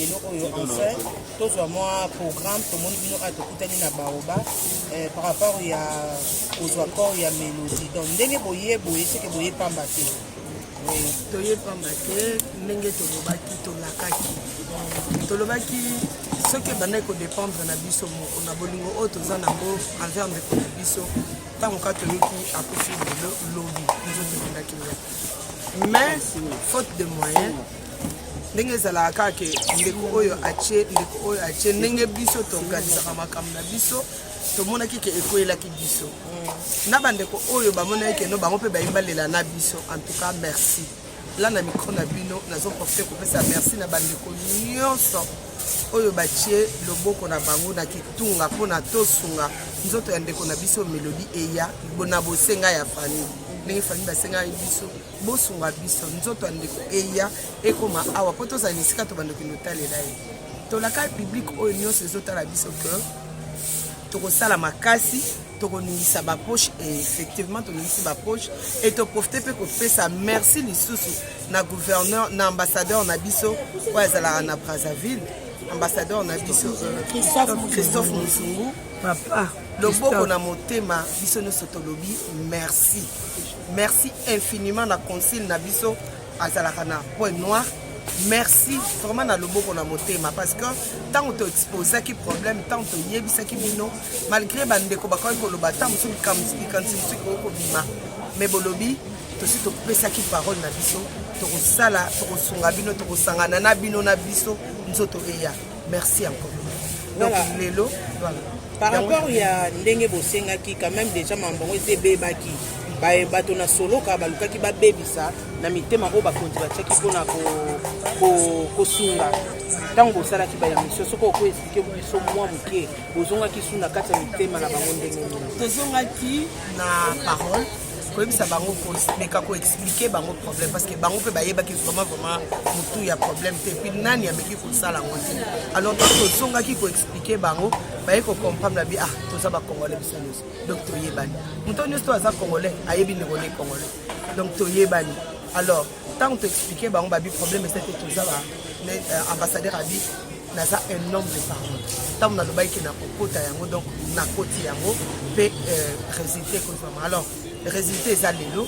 lelo oyo enfin tozwa mwa programme tomoni bino a tokutani na baoba par rapport ya kozwa corps ya mélodie donc ndenge boye seke boye pamba te toye pamba te ndenge tolobaki soki ebandaki kodépendre na biso moko na bolingo oyo toza nango envers ndeko na biso ntango ka toyoki akufi lelo lobi nzotokendaki ya mais faute de moyen ndenge ezalaka kaka ndeko oyo atie ndenge biso toorganisaka makambo na biso tomonaki ke ekoyelaki biso na bandeko oyo bamonaki keno bango mpe bayebalela na biso en tout cas merci la na micro na bino nazoprofite kopesa merci na bandeko nyonso oyo batie loboko na bango na kitunga mpona tosunga nzoto ya ndeko na biso Melody eya na bosenga ya famille ndenge famille basenga biso bosunga biso nzoto ya ndeko eya ekoma awa po tozala esika to bandeko notalela ye tolaka public oyo nyonso ezotala biso ke tokosala makasi tokoningisa bapoche et effectivement toningisi bapoche et toprofite mpe kopesa merci lisusu na gouverneur na ambassadeur na biso oyo azalaka na Brazzaville ambassadeur na biso Christophe Musungu papa loboko na motema biso nyonso tolobi merci merci infiniment na consigne na biso azalaka na Point Noir merci vraiment na loboko na motema parce que tant to exposaki problème tant to yebisaki bino malgré bandeko bakoki koloba tant mosusu likanisi mosusu kokobima mais bolobi tosi topesaki parole na biso tokosala tokosunga bino tokosangana na bino na biso nzoto eya merci encore donc lelo voilà par rapport ya ndenge bosengaki quand même déjà mambongo ezebebaki bato na solo ka balukaki babebisa na mitema oyo bakonzi batiaki mpona kosunga ntango bosalaki bayemission soki okoexplike biso mwa moke bozongaki su na kati ya mitema na bango ndenge nini tozongaki na parole koyebisa bango koleka koexplike bango problème parce que bango mpe bayebaki vraiment motu ya problème te puis nani ameki kosala yango te alors tozongaki koexplike bango baye kocomprendre bi toza bacongolais biso nyonso donc toyebani moto nyonso to aza congolais ayebi ndeko ne congolais donc toyebani alors ntango toexplike bango babi problème eza te toza ambassadeur abi naza un homme de parole ntango nalobaki na kokota yango donc nakoti yango mpe résultat ekozwama alors résultat eza lelo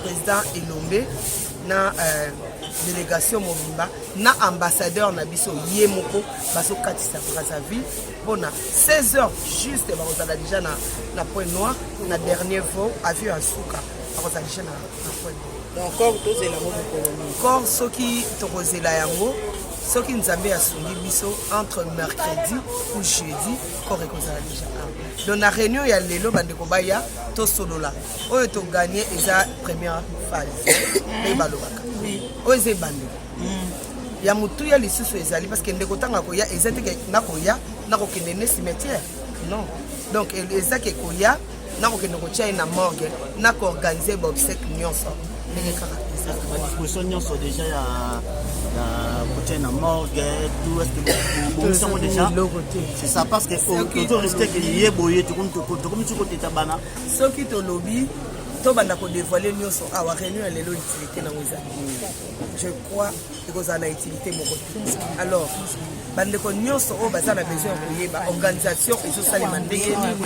président Elombe na délégation mobimba na ambassadeur na biso ye moko bazokatisa Brazzaville mpona 16h juste bakozala déjà na Point Noir na dernier vol avion ya suka bakozala déjà na Point Noir donc corps tozela yango mokolo corps soki tokozela yango soki nzambe asungi biso entre mercredi ou jeudi corps ekozala déjà donc na réunion ya lelo bandeko baya tosolola oyo toganye eza première phase nde balobaka oyo eza ebandeko ya motu ya lisusu ezali parce que ndeko ntanga koya eza teke nakoya nakokende ne cimetière non donc ezaki koya nakokende kotia ye na morgue nakoorganize baobsèque nyonso ndenge kaka disposition nyonso déjà ya côté na morgue tout est-ce que vous sommes déjà c'est ça parce que toujours rester que yeboye tout comme tu côté tabana soki to lobby to banda ko dévoiler nyonso awa réunion ya lelo utilité na ngoza je crois que vous avez utilité moko alors bandeko nyonso o bazana besoin koyeba organisation ezosalema ndenge nini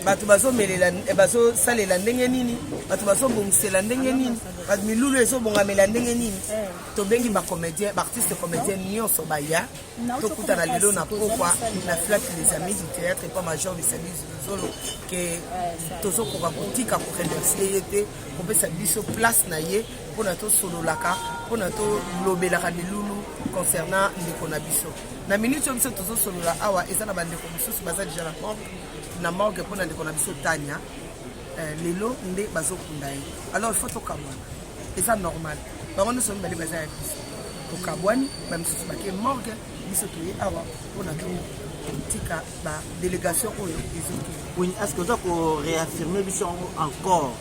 bato bazosalela ndenge nini bato bazobongisela ndenge nini bato milulu ezobongamela ndenge nini tobengi bacomédien baartiste comédien nyonso baya tokutana lelo na pokwa na flat les amis du théâtre et pas major bisabi zolo ke tozokoka kotika koremercie ye te kopesa biso place na ye mpona tosololaka mpona tolobelaka milulu concernant ndeko na biso na minute oyo biso tozosolola awa eza na bandeko mosusu baza déjà na morgue mpona ndeko na biso Tania lelo nde bazokunda ye alors il faut tokabwana eza normal bango nyonso mibale baza ya biso tokabwani bamisusu bake morgue biso toye awa mpona totika badélégation oyo ezoki oui est-ce que oza koréaffirme biso encore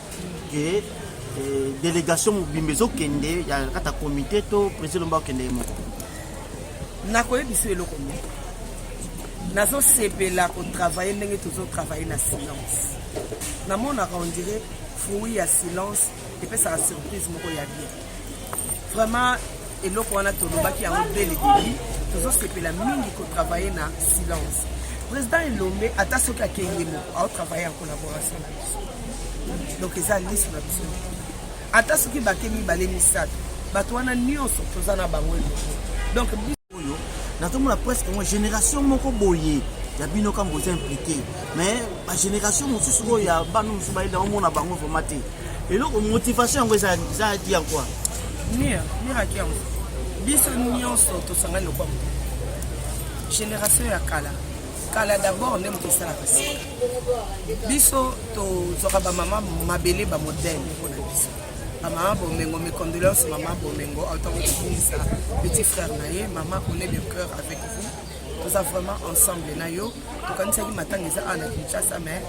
que délégation mobimba ezokende ya kata comité to président lomba okende ye moko nakoyebisa eloko moko nazosepela kotravaille ndenge tozotravaille na silence namonaka on dirait fruit ya silence epesaka surprise moko ya bien vraiment eloko wana tolobaki yango dès le début tozosepela mingi kotravaille na silence. Président Elombe ata soki akei ye moko aotravaille en collaboration na biso, donc eza liste na biso ata soki bake mibale misato bato wana nyonso toza na bango eloko. Donc oyo nazomona presque moi génération moko boye ya bino kambo oza impliqué, mais ba génération mosusu oyo ya bano mosusu bayeda omona bango vraiment te. Eloko motivation yango eza dire quoi miraki yango biso nyonso tosangani lokwa moto génération ya kala d'abord nde moto esalaka sika biso tozwaka bamama mabele bamodele mpona biso bamama bomengo mes condoléances mama bomengo autant kobungisa petit frère na ye mama on est de cœur avec vous toza vraiment ensemble na yo tokanisaki matanga eza ana Kinshasa mais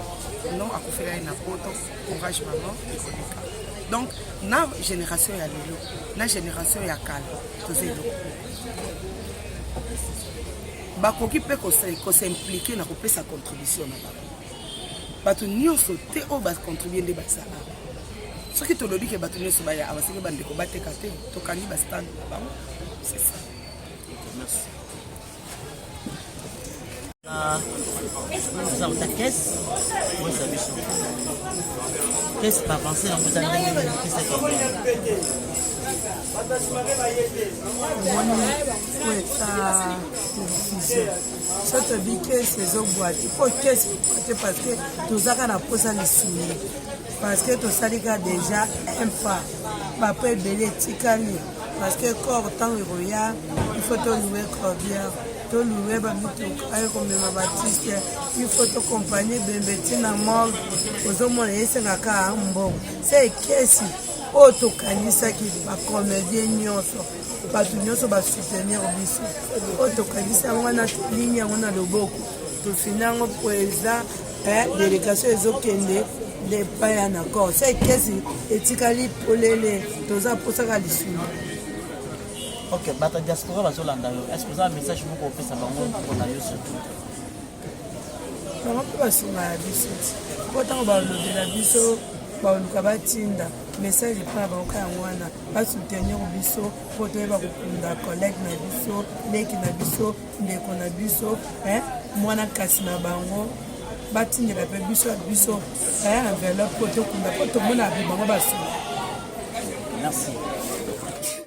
non akofela ye na poto courage maman ekoleka. Donc na génération ya lelo na génération ya kala toza eloko bakoki mpe kosimplike na kopesa contribution na bango bato nyonso te oyo bacontribue nde basala soki tolobi ke bato nyonso baya abaseki bandeko bateka te tokangi bastande na bango c'est ça. Merci. Nous avons ta caisse, oui, ça bichon. Qu'est-ce que tu as pensé en vous amener soto bikese ezobwati po kese te parce que tozaka na posa lisuni parce que tosalika déjà un pas bapo ebele etikali parce que corps ntango ekoya il faut toluwe corbière toluwe bamituka aye komema batiste il faut tokompagne bembe ntina morgue ozomona esengaka mbongo se ekesi oyo tokanisaki bacomédien nyonso bato nyonso basoutenir biso oyo tokanisi yango wana ligne yango na loboko tofini yango président délégation ezokende lepai ya na corps se ekesi etikali polele toza posaka lisuni. Ok, bato diaspora bazolanda yo est-ce que oza message moko opesa bango mpona yo surtout bango mpe basunga ya biso ti mpo ntango balobela biso baoluka batinda message mpona bango yango wana basoutenir biso mpo toyeba kokunda collègue na biso leki na biso ndeko na biso mwana kasi na bango batindela mpe biso enveloppe mpo tokunda mpo tomona bango basunga. Merci.